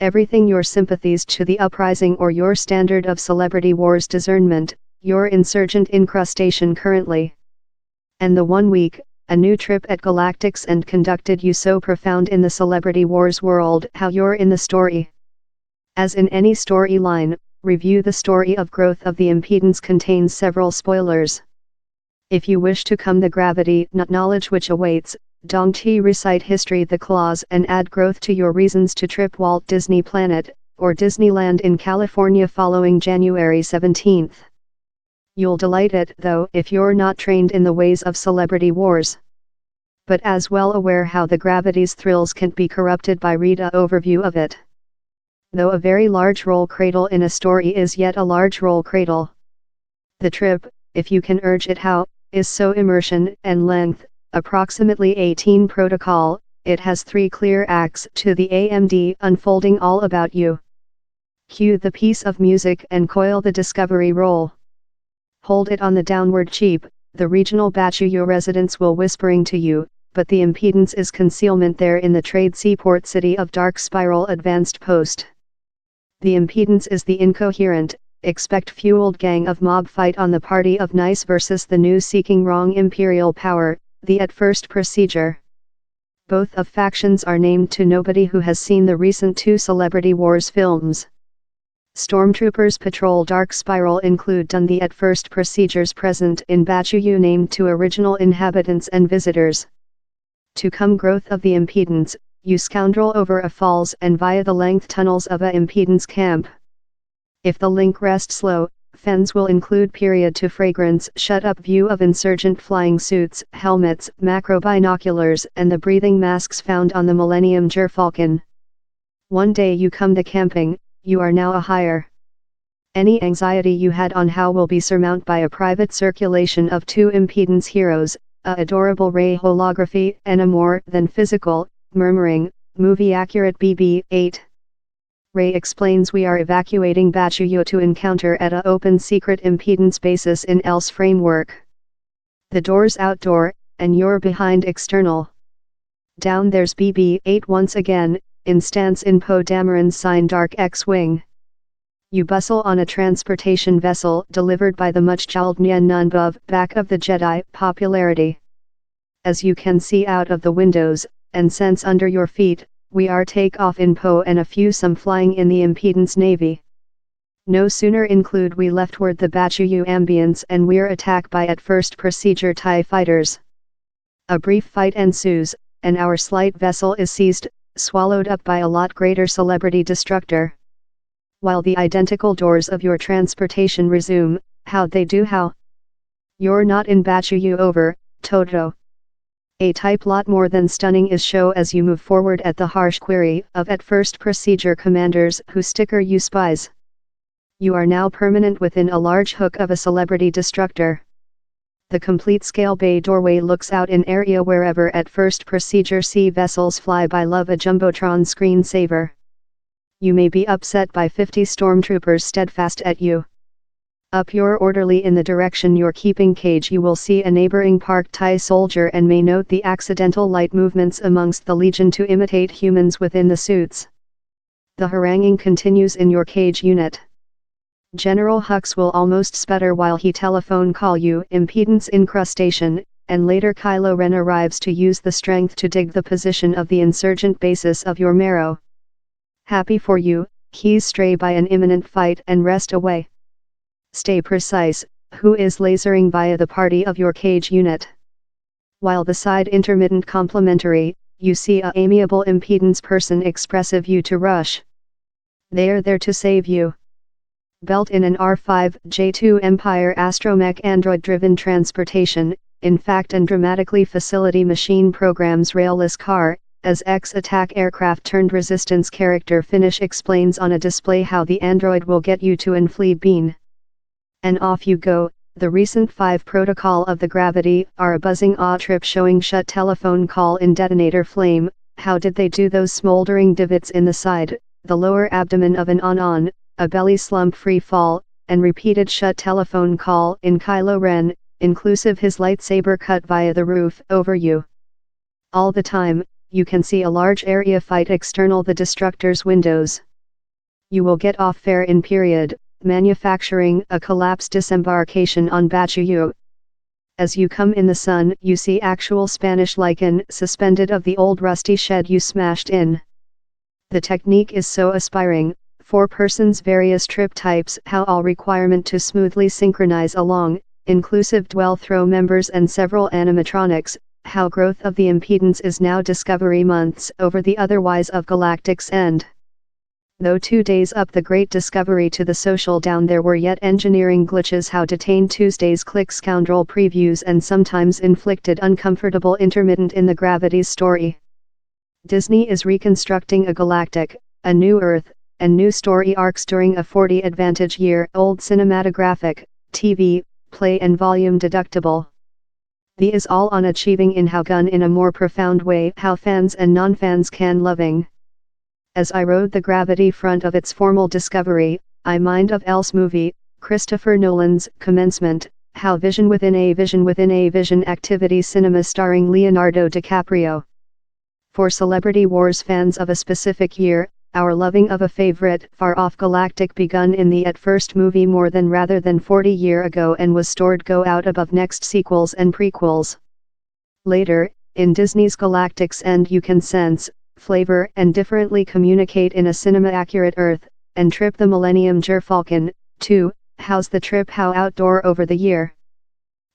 Everything your sympathies to the uprising or your standard of celebrity wars discernment, your insurgent incrustation currently. And the 1 week, a new trip at Galactics and conducted you so profound in the celebrity wars world how you're in the story. As in any storyline, review the story of growth of the impedance contains several spoilers. If you wish to come the gravity not knowledge which awaits, don't recite history the clause and add growth to your reasons to trip Walt Disney Planet, or Disneyland in California following January 17th. You'll delight it though if you're not trained in the ways of celebrity wars. But as well aware how the gravity's thrills can't be corrupted by read a overview of it. Though a very large roll cradle in a story is yet a large roll cradle. The trip, if you can urge it how, is so immersion and length, approximately 18 protocol, it has 3 clear acts to the AMD unfolding all about you. Cue the piece of music and coil the discovery roll. Hold it on the downward cheap, the regional Bachuyo residents will whispering to you, but the impedance is concealment there in the trade seaport city of Dark Spiral Advanced Post. The impedance is the incoherent, expect-fueled gang of mob fight on the party of nice versus the new seeking wrong imperial power, the at first procedure. Both of factions are named to nobody who has seen the recent 2 Celebrity Wars films. Stormtroopers patrol Dark Spiral include done the at first procedures present in Bachuyu named to original inhabitants and visitors. To come growth of the impedance, you scoundrel over a falls and via the length tunnels of a impedance camp. If the link rests slow, fens will include period to fragrance shut up view of insurgent flying suits, helmets, macro binoculars and the breathing masks found on the Millennium Gerfalcon. One day you come to camping, you are now a hire. Any anxiety you had on how will be surmounted by a private circulation of 2 impedance heroes, a adorable ray holography and a more than physical, murmuring, movie-accurate BB-8. Ray explains we are evacuating Bachuyo to encounter at a open secret impedance basis in else framework. The door's outdoor, and you're behind external. Down there's BB-8 once again, instance in Poe Dameron's sign Dark X-Wing. You bustle on a transportation vessel delivered by the much-jowled Nien Nunbov back of the Jedi popularity. As you can see out of the windows, and sense under your feet, we are take off in Poe and a few some flying in the impedance navy. No sooner include we leftward the Bachuyu ambience and we're attacked by at first procedure TIE fighters. A brief fight ensues, and our slight vessel is seized, swallowed up by a lot greater celebrity destructor. While the identical doors of your transportation resume, how'd they do how? You're not in Bachuyu over, Toto. A type lot more than stunning is show as you move forward at the harsh query of at first procedure commanders who sticker you spies. You are now permanent within a large hook of a celebrity destructor. The complete scale bay doorway looks out in area wherever at first procedure sea vessels fly by love a jumbotron screensaver. You may be upset by 50 stormtroopers steadfast at you. Up your orderly in the direction you're keeping cage you will see a neighboring parked TIE soldier and may note the accidental light movements amongst the legion to imitate humans within the suits. The haranguing continues in your cage unit. General Hux will almost sputter while he telephone call you impedance incrustation, and later Kylo Ren arrives to use the strength to dig the position of the insurgent basis of your marrow. Happy for you, he's stray by an imminent fight and rest away. Stay precise, who is lasering via the party of your cage unit. While the side intermittent complimentary, you see a amiable impedance person expressive you to rush. They're there to save you. Belt in an R5J2 Empire astromech android-driven transportation, in fact and dramatically facility machine programs railless car, as X-attack aircraft turned resistance character finish explains on a display how the android will get you to and flee bean. And off you go. The recent 5 protocol of the gravity are a buzzing awe trip showing shut telephone call in detonator flame. How did they do those smoldering divots in the side, the lower abdomen of an on, a belly slump free fall, and repeated shut telephone call in Kylo Ren, inclusive his lightsaber cut via the roof over you. All the time, you can see a large area fight external the destructor's windows. You will get off fare in period, manufacturing a collapsed disembarkation on Bachuyu. As you come in the sun, you see actual Spanish lichen suspended of the old rusty shed you smashed in. The technique is so aspiring, 4 persons various trip types how all requirement to smoothly synchronize along, inclusive dwell throw members and several animatronics, how growth of the impedance is now discovery months over the otherwise of galactic's end. Though 2 days up the great discovery to the social down there were yet engineering glitches how detained Tuesday's click scoundrel previews and sometimes inflicted uncomfortable intermittent in the gravity's story. Disney is reconstructing a galactic, a new Earth, and new story arcs during a 40 advantage year old cinematographic, TV, play and volume deductible. The is all on achieving in how gun in a more profound way how fans and non-fans can loving. As I rode the gravity front of its formal discovery, I mind of else movie, Christopher Nolan's Commencement, how vision within a vision activity cinema starring Leonardo DiCaprio. For Celebrity Wars fans of a specific year, our loving of a favorite far-off galactic begun in the at first movie more than rather than 40 year ago and was stored go out above next sequels and prequels. Later, in Disney's Galactic's End you can sense, flavor and differently communicate in a cinema-accurate Earth, and trip the Millennium Gerfalcon, too, how's the trip how outdoor over the year.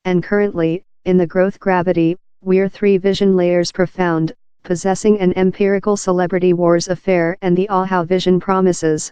And currently, in the growth gravity, we're 3 vision layers profound, possessing an empirical Celebrity Wars affair and the awe how vision promises.